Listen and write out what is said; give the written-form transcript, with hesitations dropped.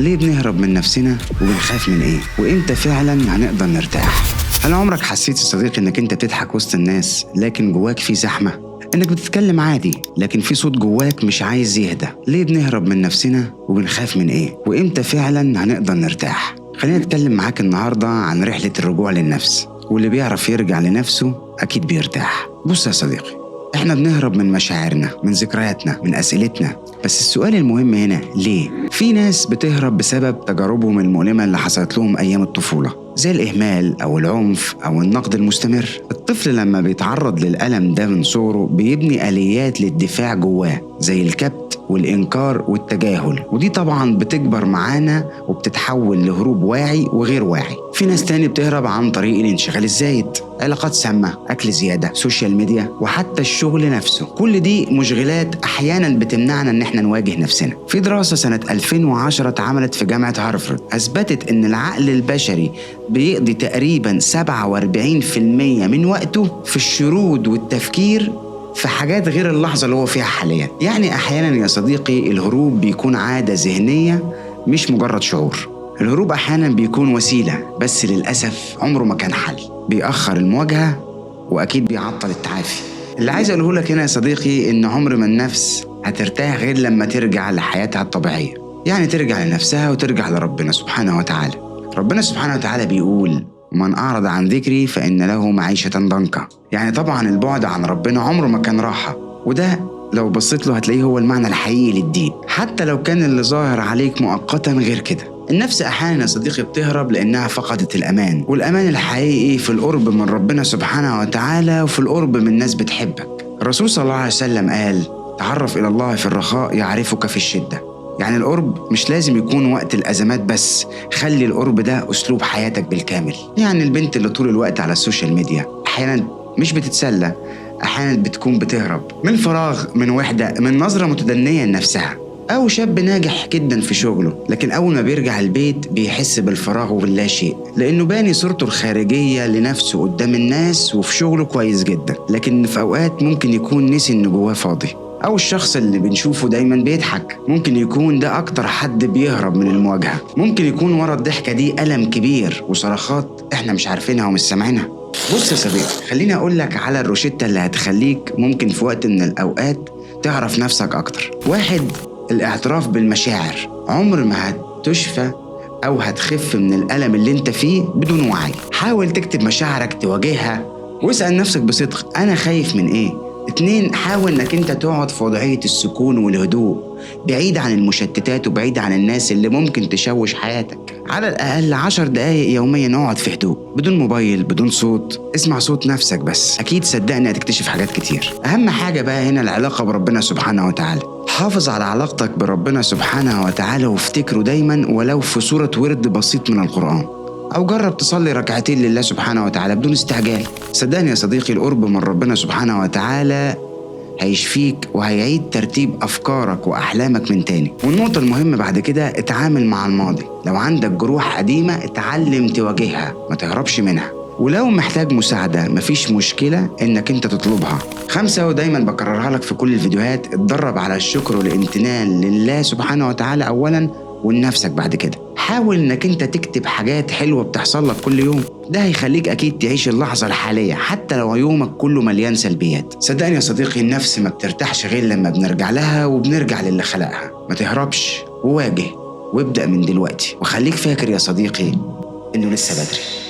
ليه بنهرب من نفسنا وبنخاف من ايه؟ وامتى فعلا هنقدر نرتاح؟ هل عمرك حسيت يا صديقي انك انت بتضحك وسط الناس لكن جواك في زحمة؟ انك بتتكلم عادي لكن في صوت جواك مش عايز يهدى؟ ليه بنهرب من نفسنا وبنخاف من ايه؟ وامتى فعلا هنقدر نرتاح؟ خلينا نتكلم معاك النهاردة عن رحلة الرجوع للنفس، واللي بيعرف يرجع لنفسه اكيد بيرتاح. بص يا صديقي، احنا بنهرب من مشاعرنا، من ذكرياتنا، من اسئلتنا، بس السؤال المهم هنا ليه؟ في ناس بتهرب بسبب تجاربهم المؤلمة اللي حصلت لهم ايام الطفولة، زي الإهمال أو العنف أو النقد المستمر. الطفل لما بيتعرض للألم ده من صغره بيبني آليات للدفاع جواه، زي الكبت والإنكار والتجاهل، ودي طبعا بتكبر معانا وبتتحول لهروب واعي وغير واعي. في ناس تاني بتهرب عن طريق الانشغال الزايد، علاقات سامة، أكل زيادة، سوشيال ميديا، وحتى الشغل نفسه. كل دي مشغلات أحيانا بتمنعنا إن احنا نواجه نفسنا. في دراسة سنة 2010 اتعملت في جامعة هارفارد أثبتت إن العقل البشري بيقضي تقريبا 47% من وقته في الشرود والتفكير في حاجات غير اللحظة اللي هو فيها حاليا. يعني أحيانا يا صديقي الهروب بيكون عادة ذهنية مش مجرد شعور. الهروب أحيانا بيكون وسيلة، بس للأسف عمره ما كان حل، بيأخر المواجهة وأكيد بيعطل التعافي. اللي عايز أقوله لك هنا يا صديقي إن عمر ما النفس هترتاح غير لما ترجع لحياتها الطبيعية، يعني ترجع لنفسها وترجع لربنا سبحانه وتعالى. ربنا سبحانه وتعالى بيقول: ومن أعرض عن ذكري فإن له معيشة ضنكا. يعني طبعا البعد عن ربنا عمره ما كان راحة، وده لو بصيت له هتلاقيه هو المعنى الحقيقي للدين، حتى لو كان اللي ظاهر عليك مؤقتا غير كده. النفس أحيانا يا صديقي بتهرب لأنها فقدت الأمان، والأمان الحقيقي في القرب من ربنا سبحانه وتعالى وفي القرب من ناس بتحبك. الرسول صلى الله عليه وسلم قال: تعرف إلى الله في الرخاء يعرفك في الشدة. يعني القرب مش لازم يكون وقت الأزمات بس، خلي القرب ده أسلوب حياتك بالكامل. يعني البنت اللي طول الوقت على السوشيال ميديا أحيانا مش بتتسلى، أحيانا بتكون بتهرب من فراغ، من وحدة، من نظرة متدنية لنفسها. أو شاب ناجح جدا في شغله لكن أول ما بيرجع البيت بيحس بالفراغ وباللا شيء، لأنه باني صورته الخارجية لنفسه قدام الناس وفي شغله كويس جدا، لكن في أوقات ممكن يكون نسي إنه جواه فاضي. أو الشخص اللي بنشوفه دايما بيضحك، ممكن يكون ده أكتر حد بيهرب من المواجهة. ممكن يكون ورا الضحكة دي ألم كبير وصرخات إحنا مش عارفينها ومش سامعينها. بص يا صديقي، خليني أقول لك على الروشتة اللي هتخليك ممكن في وقت من الأوقات تعرف نفسك أكتر. 1. الاعتراف بالمشاعر. عمر ما هتشفى أو هتخف من الألم اللي انت فيه بدون وعي. حاول تكتب مشاعرك، تواجهها، واسأل نفسك بصدق: أنا خايف من إيه؟ 2. حاول انك انت تقعد في وضعية السكون والهدوء، بعيد عن المشتتات وبعيد عن الناس اللي ممكن تشوش حياتك. على الأقل 10 دقايق يوميا اقعد في هدوء، بدون موبايل، بدون صوت، اسمع صوت نفسك بس. أكيد صدقني هتكتشف حاجات كتير. أهم حاجة بقى هنا العلاقة بربنا سبحانه وتعالى. حافظ على علاقتك بربنا سبحانه وتعالى وافتكره دايما ولو في صورة ورد بسيط من القرآن، أو جرب تصلي ركعتين لله سبحانه وتعالى بدون استعجال. صدقني يا صديقي القرب من ربنا سبحانه وتعالى هيشفيك وهيعيد ترتيب أفكارك وأحلامك من تاني. والنقطة المهمة بعد كده: اتعامل مع الماضي. لو عندك جروح قديمة اتعلم تواجهها، ما تهربش منها. ولو محتاج مساعدة مفيش مشكلة انك انت تطلبها. 5، ودايما بكررها لك في كل الفيديوهات: اتدرب على الشكر والامتنان لله سبحانه وتعالى أولا ولنفسك بعد كده. حاول انك انت تكتب حاجات حلوة بتحصل لك كل يوم، ده هيخليك اكيد تعيش اللحظة الحالية حتى لو يومك كله مليان سلبيات. صدقني يا صديقي النفس ما بترتاحش غير لما بنرجع لها وبنرجع للي خلقها. ما تهربش وواجه، وابدأ من دلوقتي، وخليك فاكر يا صديقي انه لسه بدري.